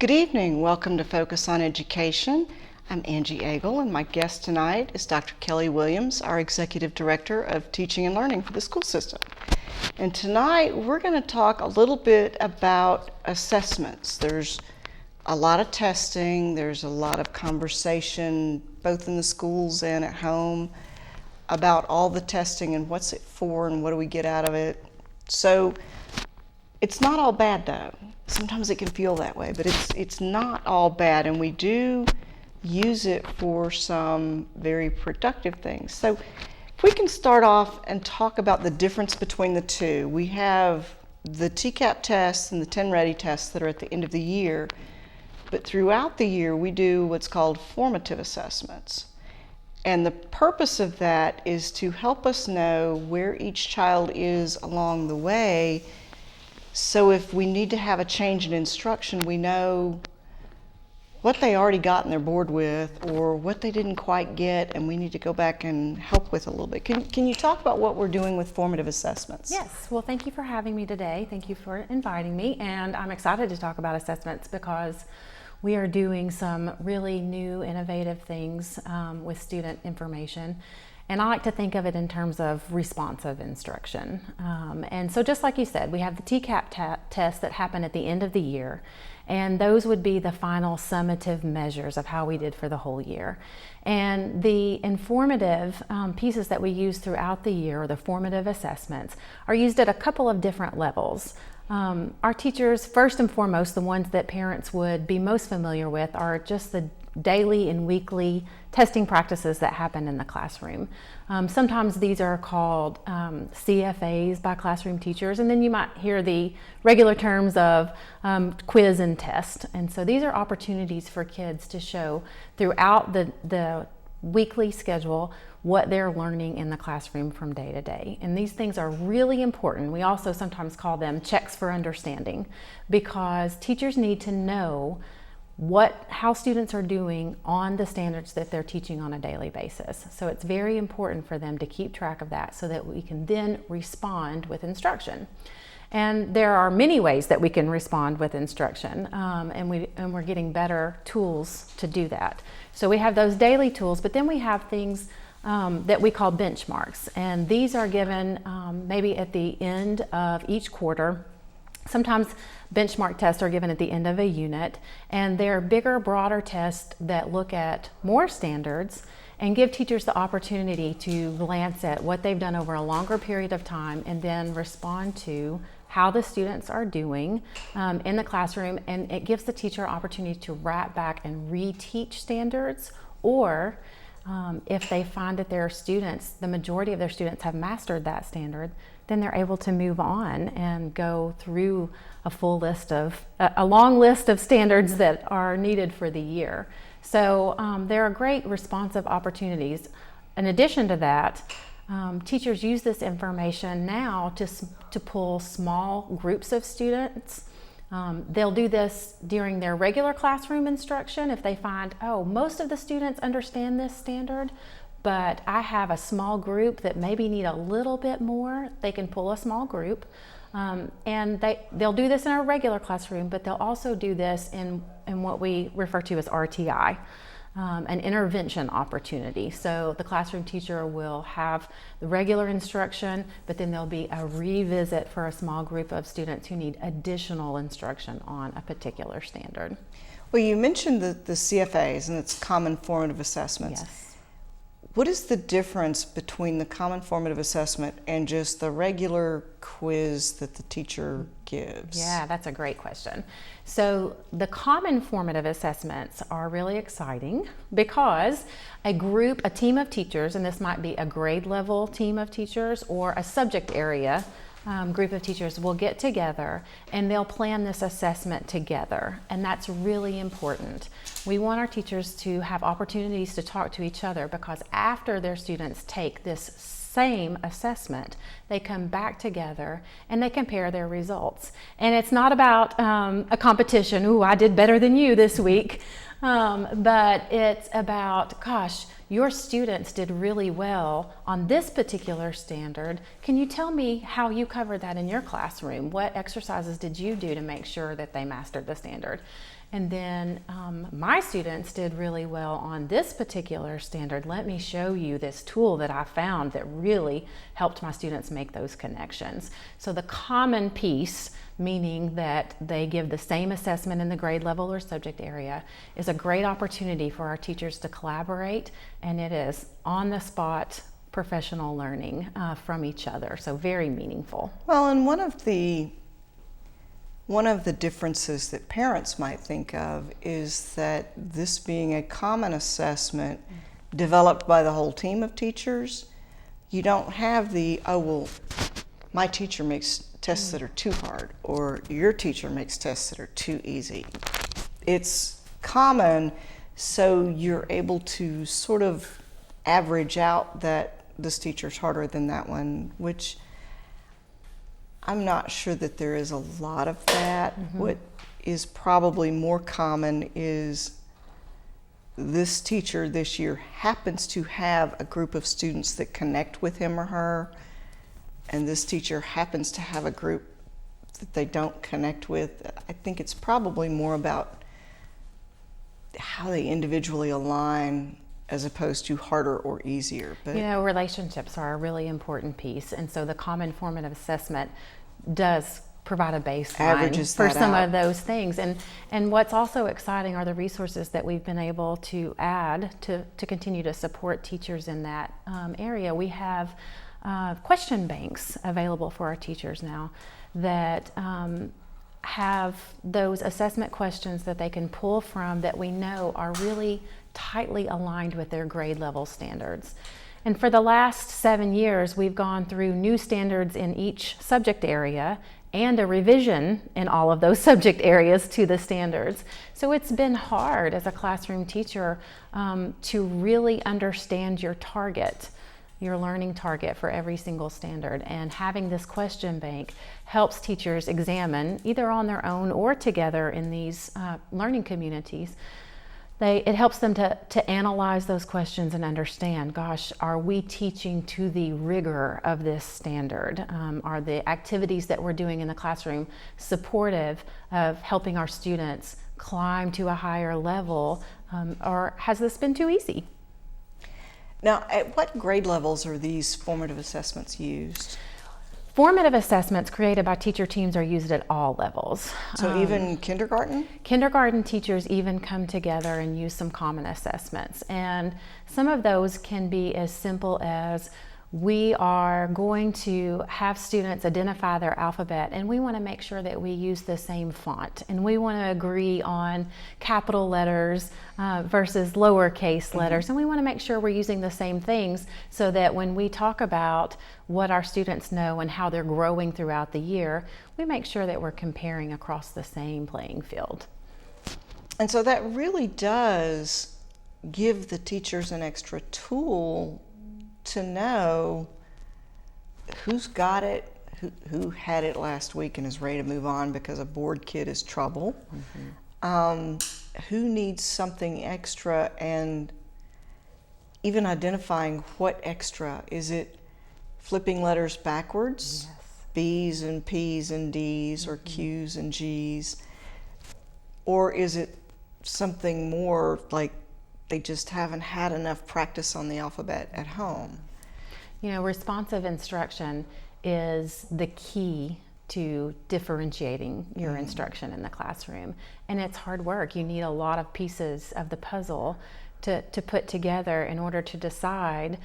Good evening. Welcome to Focus on Education. I'm Angie Agle, and my guest tonight is Dr. Agle-Williams, our Executive Director of Teaching and Learning for the school system. And tonight we're going to talk a little bit about assessments. There's a lot of testing, there's a lot of conversation both in the schools and at home about all the testing and what's it for and what do we get out of it. So it's not all bad though. Sometimes it can feel that way, but it's not all bad, and we do use it for some very productive things. So if we can start off and talk about the difference between the two. We have the TCAP tests and the 10 Ready tests that are at the end of the year, but throughout the year we do what's called formative assessments. And the purpose of that is to help us know where each child is along the way. So if we need to have a change in instruction, we know what they already got on their board with or what they didn't quite get, and we need to go back and help with a little bit. Can you talk about what we're doing with formative assessments? Yes, well, thank you for having me today. Thank you for inviting me, and I'm excited to talk about assessments because we are doing some really new, innovative things with student information. And I like to think of it in terms of responsive instruction. And so just like you said, we have the TCAP tests that happen at the end of the year, and those would be the final summative measures of how we did for the whole year. And the informative pieces that we use throughout the year, or the formative assessments, are used at a couple of different levels. Our teachers, first and foremost, the ones that parents would be most familiar with, are just the daily and weekly testing practices that happen in the classroom. Sometimes these are called CFAs by classroom teachers, and then you might hear the regular terms of quiz and test. And so these are opportunities for kids to show throughout the weekly schedule what they're learning in the classroom from day to day. And these things are really important. We also sometimes call them checks for understanding, because teachers need to know how students are doing on the standards that they're teaching on a daily basis. So it's very important for them to keep track of that so that we can then respond with instruction. And there are many ways that we can respond with instruction, and we're getting better tools to do that. So we have those daily tools, but then we have things that we call benchmarks, and these are given maybe at the end of each quarter. Sometimes benchmark tests are given at the end of a unit, and they're bigger, broader tests that look at more standards and give teachers the opportunity to glance at what they've done over a longer period of time and then respond to how the students are doing in the classroom. And it gives the teacher an opportunity to wrap back and reteach standards, or if they find that their students, the majority of their students, have mastered that standard, then they're able to move on and go through a long list of standards that are needed for the year. So there are great responsive opportunities. In addition to that, teachers use this information now to pull small groups of students. They'll do this during their regular classroom instruction if they find, most of the students understand this standard, but I have a small group that maybe need a little bit more. They can pull a small group, and they'll do this in our regular classroom, but they'll also do this in what we refer to as RTI, an intervention opportunity. So the classroom teacher will have the regular instruction, but then there'll be a revisit for a small group of students who need additional instruction on a particular standard. Well, you mentioned the CFAs, and it's common formative assessments. Yes. What is the difference between the common formative assessment and just the regular quiz that the teacher gives? Yeah, that's a great question. So the common formative assessments are really exciting because a team of teachers, and this might be a grade level team of teachers or a subject area group of teachers, will get together and they'll plan this assessment together, and that's really important. We want our teachers to have opportunities to talk to each other, because after their students take this same assessment, they come back together and they compare their results. And it's not about a competition, I did better than you this week, but it's about, gosh, your students did really well on this particular standard. Can you tell me how you covered that in your classroom? What exercises did you do to make sure that they mastered the standard? And then my students did really well on this particular standard. Let me show you this tool that I found that really helped my students make those connections. So the common piece, meaning that they give the same assessment in the grade level or subject area, is a great opportunity for our teachers to collaborate, and it is on the spot professional learning from each other, so very meaningful. Well, and one of the differences that parents might think of is that this being a common assessment developed by the whole team of teachers, you don't have the, oh, well, my teacher makes tests that are too hard, or your teacher makes tests that are too easy. It's common, so you're able to sort of average out that this teacher's harder than that one, which I'm not sure that there is a lot of that. What is probably more common is this teacher this year happens to have a group of students that connect with him or her, and this teacher happens to have a group that they don't connect with. I think it's probably more about how they individually align as opposed to harder or easier. But you know, relationships are a really important piece, and so the common formative assessment does provide a baseline for some of those things. And what's also exciting are the resources that we've been able to add to continue to support teachers in that area. We have question banks available for our teachers now that have those assessment questions that they can pull from that we know are really tightly aligned with their grade level standards. And for the last 7 years, we've gone through new standards in each subject area and a revision in all of those subject areas to the standards. So it's been hard as a classroom teacher to really understand your target, your learning target for every single standard. And having this question bank helps teachers examine, either on their own or together in these learning communities. It helps them to analyze those questions and understand, gosh, are we teaching to the rigor of this standard? Are the activities that we're doing in the classroom supportive of helping our students climb to a higher level, or has this been too easy? Now, at what grade levels are these formative assessments used? Formative assessments created by teacher teams are used at all levels. So even kindergarten? Kindergarten teachers even come together and use some common assessments. And some of those can be as simple as, we are going to have students identify their alphabet, and we want to make sure that we use the same font, and we want to agree on capital letters versus lowercase letters, and we want to make sure we're using the same things so that when we talk about what our students know and how they're growing throughout the year, we make sure that we're comparing across the same playing field. And so that really does give the teachers an extra tool to know who's got it, who had it last week and is ready to move on because a bored kid is trouble, who needs something extra, and even identifying what extra. Is it flipping letters backwards? Yes. B's and P's and D's, or Q's and G's? Or is it something more like they just haven't had enough practice on the alphabet at home? You know, responsive instruction is the key to differentiating your instruction in the classroom. And it's hard work. You need a lot of pieces of the puzzle to put together in order to decide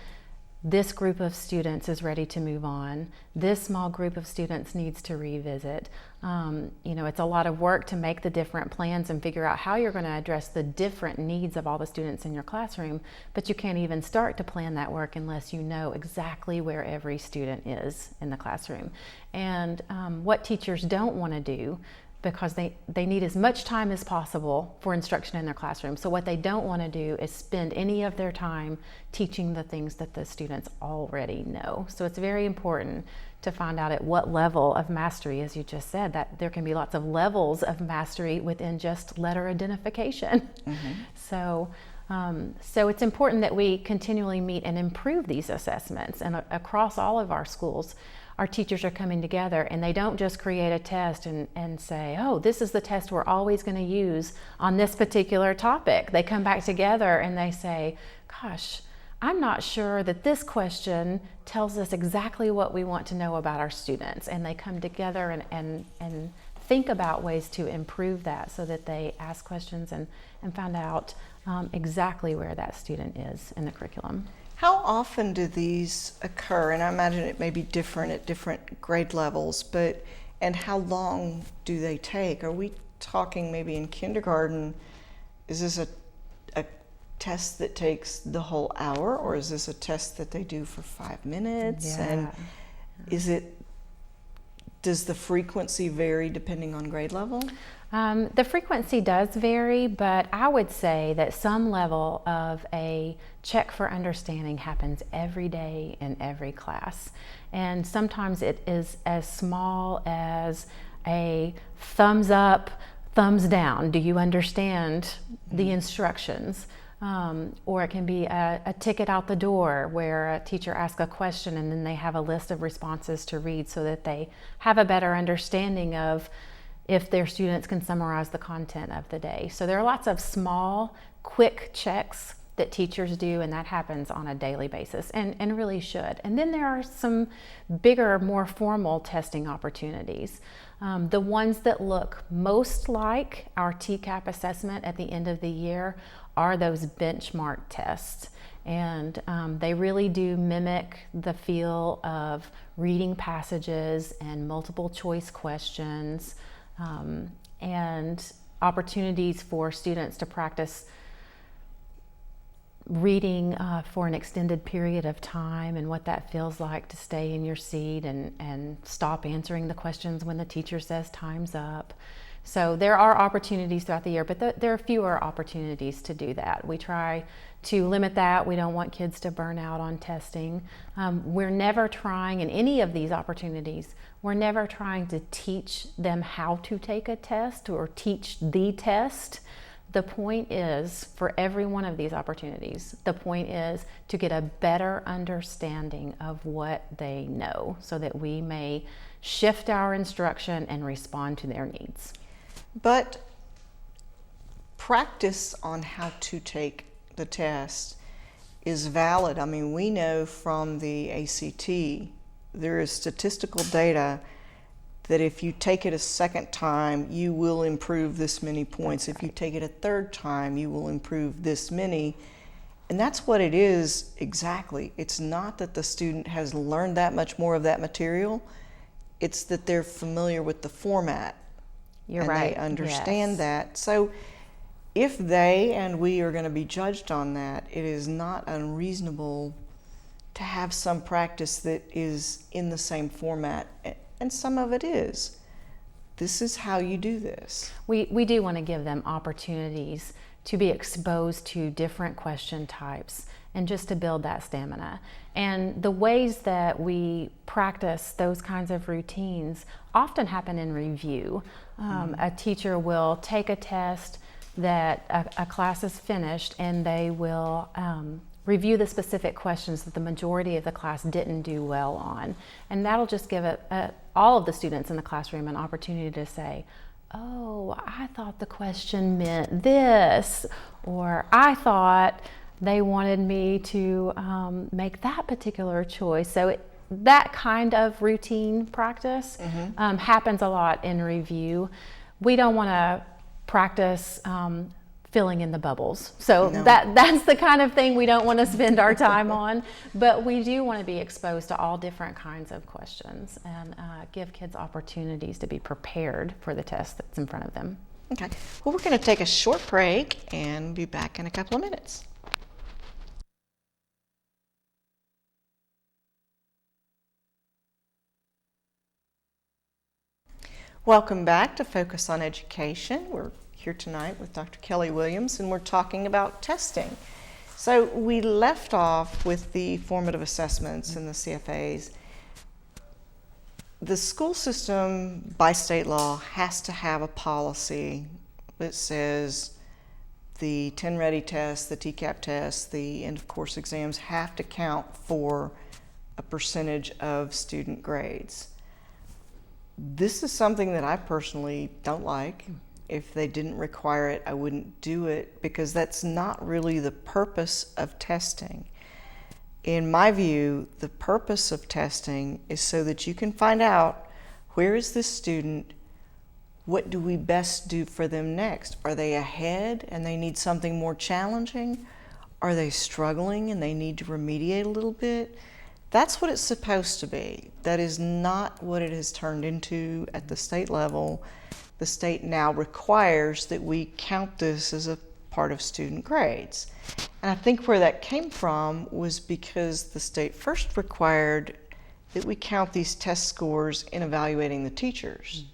this group of students is ready to move on. This small group of students needs to revisit. You know, it's a lot of work to make the different plans and figure out how you're going to address the different needs of all the students in your classroom, but you can't even start to plan that work unless you know exactly where every student is in the classroom. And what teachers don't want to do, because they need as much time as possible for instruction in their classroom. So what they don't want to do is spend any of their time teaching the things that the students already know. So it's very important to find out at what level of mastery, as you just said, that there can be lots of levels of mastery within just letter identification. So it's important that we continually meet and improve these assessments. And across all of our schools, our teachers are coming together and they don't just create a test and say, oh, this is the test we're always going to use on this particular topic. They come back together and they say, gosh, I'm not sure that this question tells us exactly what we want to know about our students. And they come together and think about ways to improve that so that they ask questions and find out exactly where that student is in the curriculum. How often do these occur? And I imagine it may be different at different grade levels, and how long do they take? Are we talking maybe in kindergarten, is this a test that takes the whole hour, or is this a test that they do for 5 minutes? Yeah. And does the frequency vary depending on grade level? The frequency does vary, but I would say that some level of a check for understanding happens every day in every class. And sometimes it is as small as a thumbs up, thumbs down. Do you understand the instructions? Or it can be a ticket out the door where a teacher asks a question and then they have a list of responses to read so that they have a better understanding of if their students can summarize the content of the day. So there are lots of small, quick checks that teachers do, and that happens on a daily basis and really should. And then there are some bigger, more formal testing opportunities. The ones that look most like our TCAP assessment at the end of the year are those benchmark tests. And they really do mimic the feel of reading passages and multiple choice questions, and opportunities for students to practice reading for an extended period of time and what that feels like to stay in your seat and stop answering the questions when the teacher says time's up. So there are opportunities throughout the year, but there are fewer opportunities to do that. We try to limit that. We don't want kids to burn out on testing. We're never trying, in any of these opportunities, we're never trying to teach them how to take a test or teach the test. The point is, for every one of these opportunities, the point is to get a better understanding of what they know so that we may shift our instruction and respond to their needs. But practice on how to take the test is valid. I mean, we know from the ACT, there is statistical data that if you take it a second time, you will improve this many points. If you take it a third time, you will improve this many. And that's what it is exactly. It's not that the student has learned that much more of that material. It's that they're familiar with the format. You're right. And they understand Yes. that. So if they and we are going to be judged on that, it is not unreasonable to have some practice that is in the same format. And some of it is. This is how you do this. We do want to give them opportunities to be exposed to different question types and just to build that stamina. And the ways that we practice those kinds of routines often happen in review. A teacher will take a test that a class is finished, and they will review the specific questions that the majority of the class didn't do well on. And that'll just give all of the students in the classroom an opportunity to say, oh, I thought the question meant this, or I thought they wanted me to make that particular choice. So that kind of routine practice happens a lot in review. We don't want to practice filling in the bubbles. So No. that's the kind of thing we don't want to spend our time on, but we do want to be exposed to all different kinds of questions and give kids opportunities to be prepared for the test that's in front of them. Okay. Well, we're going to take a short break and be back in a couple of minutes. Welcome back to Focus on Education. We're here tonight with Dr. Kelly-Williams, and we're talking about testing. So we left off with the formative assessments and the CFAs. The school system, by state law, has to have a policy that says the 10 Ready test, the TCAP test, the end of course exams have to count for a percentage of student grades. This is something that I personally don't like. If they didn't require it, I wouldn't do it, because that's not really the purpose of testing. In my view, the purpose of testing is so that you can find out, where is this student? What do we best do for them next? Are they ahead and they need something more challenging? Are they struggling and they need to remediate a little bit? That's what it's supposed to be. That is not what it has turned into at the state level. The state now requires that we count this as a part of student grades. And I think where that came from was because the state first required that we count these test scores in evaluating the teachers.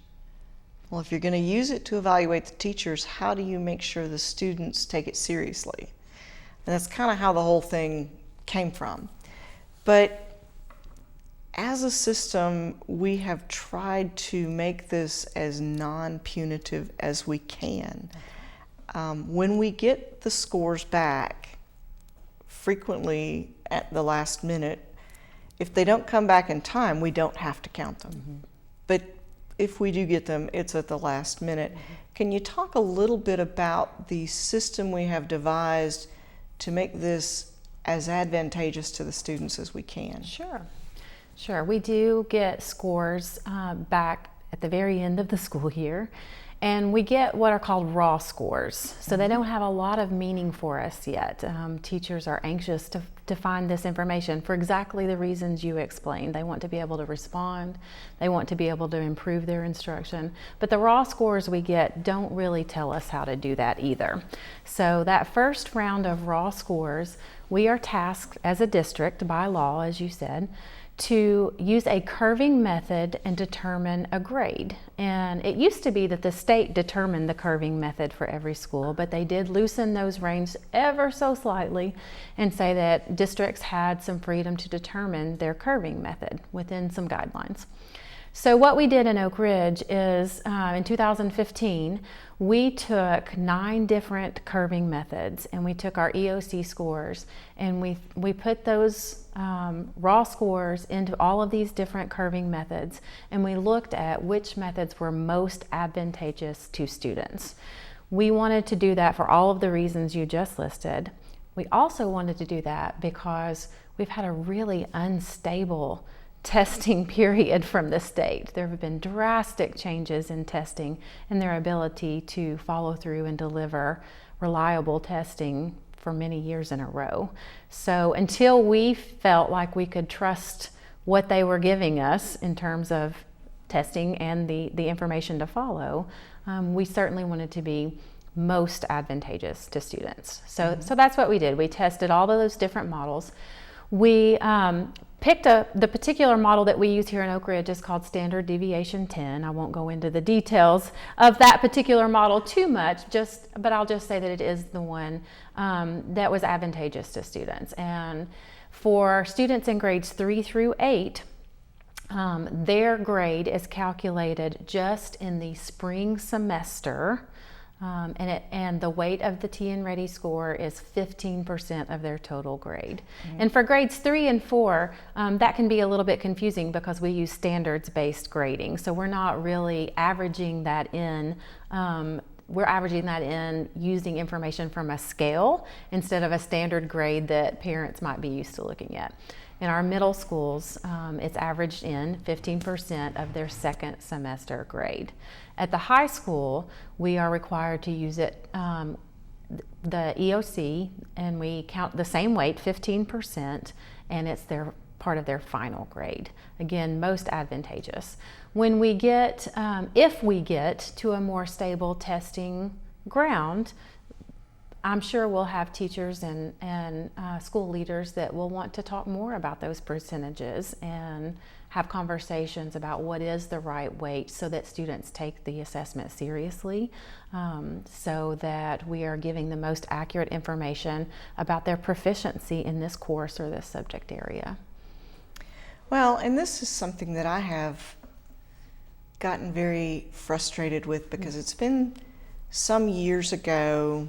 Well, if you're going to use it to evaluate the teachers, how do you make sure the students take it seriously? And that's kind of how the whole thing came from. But as a system, we have tried to make this as non-punitive as we can. When we get the scores back, frequently at the last minute, if they don't come back in time, we don't have to count them. But if we do get them, it's at the last minute. Can you talk a little bit about the system we have devised to make this as advantageous to the students as we can? Sure. We do get scores back at the very end of the school year, and we get what are called raw scores. So they don't have a lot of meaning for us yet. Teachers are anxious to find this information for exactly the reasons you explained. They want to be able to respond. They want to be able to improve their instruction. But the raw scores we get don't really tell us how to do that either. So that first round of raw scores, we are tasked as a district by law, as you said, to use a curving method and determine a grade. And it used to be that the state determined the curving method for every school, but they did loosen those reins ever so slightly and say that districts had some freedom to determine their curving method within some guidelines. So what we did in Oak Ridge is in 2015, we took 9 different curving methods, and we took our EOC scores, and we put those raw scores into all of these different curving methods, and we looked at which methods were most advantageous to students. We wanted to do that for all of the reasons you just listed. We also wanted to do that because we've had a really unstable testing period from the state. There have been drastic changes in testing and their ability to follow through and deliver reliable testing for many years in a row. So until we felt like we could trust what they were giving us in terms of testing and the information to follow, we certainly wanted to be most advantageous to students. So that's what we did. We tested all of those different models. We picked the particular model that we use here in Oak Ridge is called Standard Deviation 10. I won't go into the details of that particular model too much, but I'll just say that it is the one that was advantageous to students. And for students in grades 3 through 8, their grade is calculated just in the spring semester. And the weight of the TN Ready score is 15% of their total grade. And for grades 3 and 4, that can be a little bit confusing because we use standards-based grading. So we're not really averaging that in. We're averaging that in using information from a scale instead of a standard grade that parents might be used to looking at. In our middle schools, it's averaged in 15% of their second semester grade. At the high school, we are required to use it, the EOC, and we count the same weight, 15%, and it's part of their final grade. Again, most advantageous. When we get, if we get to a more stable testing ground, I'm sure we'll have teachers and school leaders that will want to talk more about those percentages and have conversations about what is the right weight so that students take the assessment seriously, so that we are giving the most accurate information about their proficiency in this course or this subject area. Well, and this is something that I have gotten very frustrated with because it's been some years ago,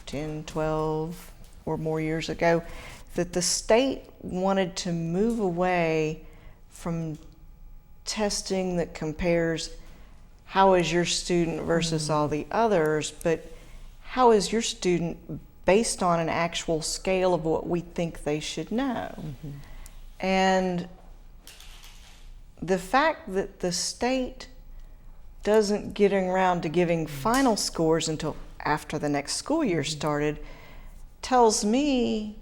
10, 12 or more years ago, that the state wanted to move away from testing that compares how is your student versus all the others, but how is your student based on an actual scale of what we think they should know. And the fact that the state doesn't get around to giving final scores until after the next school year started tells me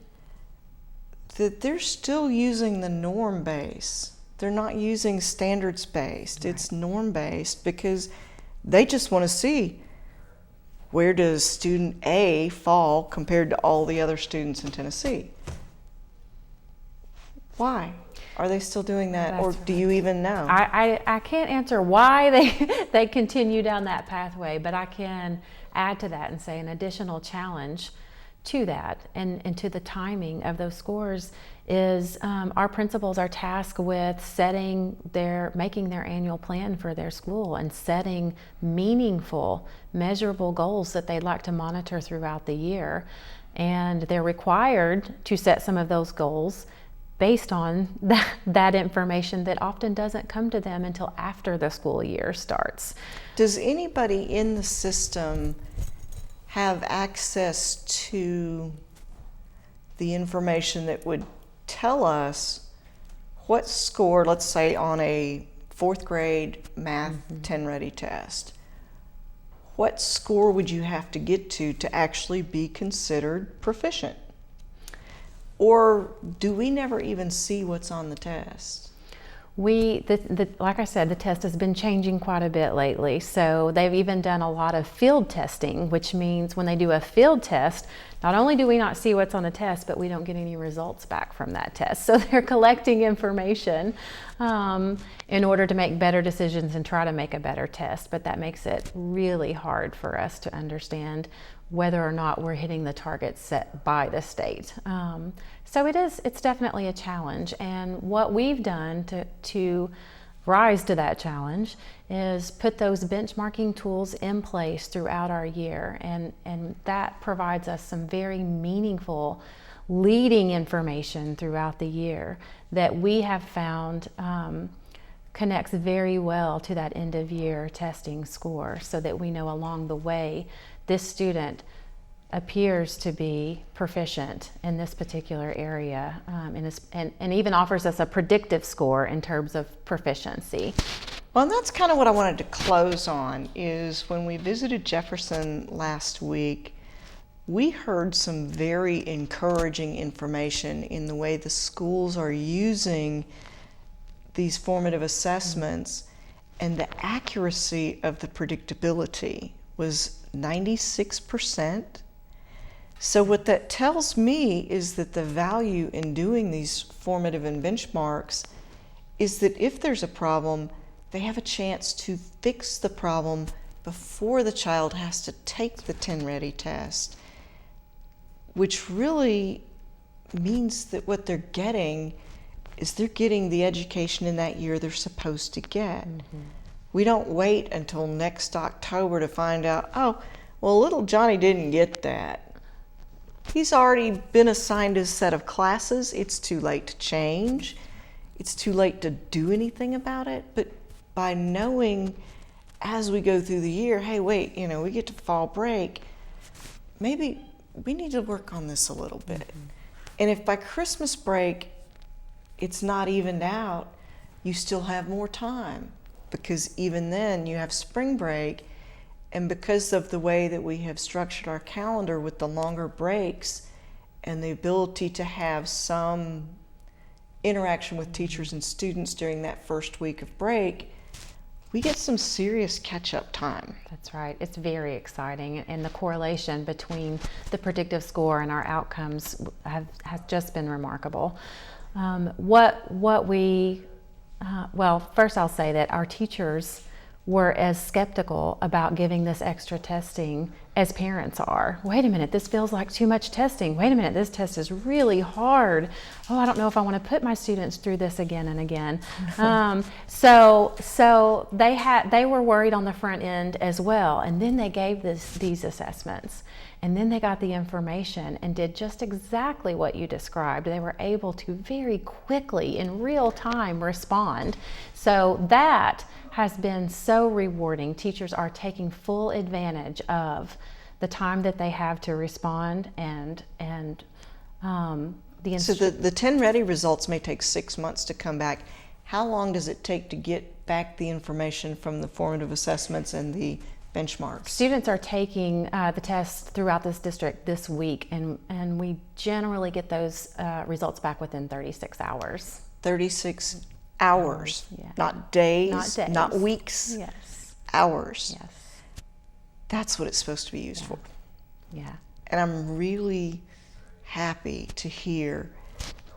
that they're still using the norm base. They're not using standards based. Right. It's norm based because they just want to see where does student A fall compared to all the other students in Tennessee. Why? Are they still doing that, or do you even know? I can't answer why they continue down that pathway, but I can add to that and say an additional challenge to that and to the timing of those scores is our principals are tasked with making their annual plan for their school and setting meaningful, measurable goals that they'd like to monitor throughout the year. And they're required to set some of those goals based on that information that often doesn't come to them until after the school year starts. Does anybody in the system have access to the information that would tell us what score, let's say on a 4th grade math 10 ready test, what score would you have to get to actually be considered proficient? Or do we never even see what's on the test? Like I said, the test has been changing quite a bit lately. So they've even done a lot of field testing, which means when they do a field test, not only do we not see what's on the test, but we don't get any results back from that test. So they're collecting information in order to make better decisions and try to make a better test. But that makes it really hard for us to understand whether or not we're hitting the targets set by the state. So it's definitely a challenge. And what we've done to rise to that challenge is put those benchmarking tools in place throughout our year. And that provides us some very meaningful leading information throughout the year that we have found connects very well to that end of year testing score, so that we know along the way this student appears to be proficient in this particular area, and even offers us a predictive score in terms of proficiency. Well, and that's kind of what I wanted to close on, is when we visited Jefferson last week, we heard some very encouraging information in the way the schools are using these formative assessments, and the accuracy of the predictability was 96%. So what that tells me is that the value in doing these formative and benchmarks is that if there's a problem, they have a chance to fix the problem before the child has to take the 10 ready test, which really means that what they're getting is they're getting the education in that year they're supposed to get. We don't wait until next October to find out, oh, well, little Johnny didn't get that. He's already been assigned a set of classes. It's too late to change. It's too late to do anything about it. But by knowing as we go through the year, hey, wait, we get to fall break, maybe we need to work on this a little bit. And if by Christmas break it's not evened out, you still have more time, because even then you have spring break. And because of the way that we have structured our calendar with the longer breaks and the ability to have some interaction with teachers and students during that first week of break, we get some serious catch-up time. That's right. It's very exciting. And the correlation between the predictive score and our outcomes has just been remarkable. First I'll say that our teachers were as skeptical about giving this extra testing as parents are. Wait a minute, this feels like too much testing. Wait a minute, this test is really hard. Oh, I don't know if I want to put my students through this again and again. So they were worried on the front end as well. And then they gave these assessments. And then they got the information and did just exactly what you described. They were able to very quickly, in real time, respond. So that has been so rewarding. Teachers are taking full advantage of the time that they have to respond, and So the 10 ready results may take 6 months to come back. How long does it take to get back the information from the formative assessments and the benchmarks? Students are taking the tests throughout this district this week, and we generally get those results back within 36 hours. 36 hours, Yeah. not days, Not days. not weeks, Yes. hours. Yes. That's what it's supposed to be used for. Yeah. And I'm really happy to hear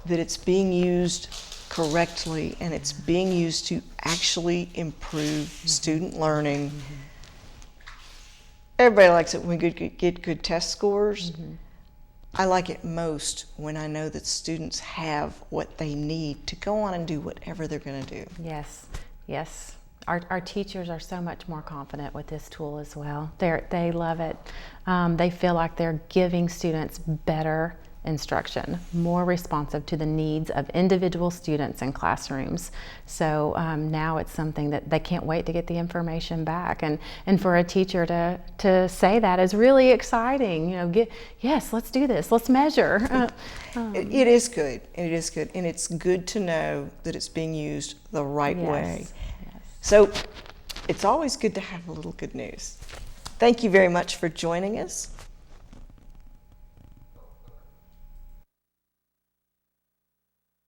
that it's being used correctly and it's being used to actually improve student learning. Everybody likes it when we get good test scores. I like it most when I know that students have what they need to go on and do whatever they're going to do. Yes. Yes. Our teachers are so much more confident with this tool as well. They love it. They feel like they're giving students better instruction, more responsive to the needs of individual students in classrooms. So now it's something that they can't wait to get the information back. And for a teacher to say that is really exciting. You know, yes, let's do this. Let's measure. It is good. It is good. And it's good to know that it's being used the right way. Yes. So it's always good to have a little good news. Thank you very much for joining us.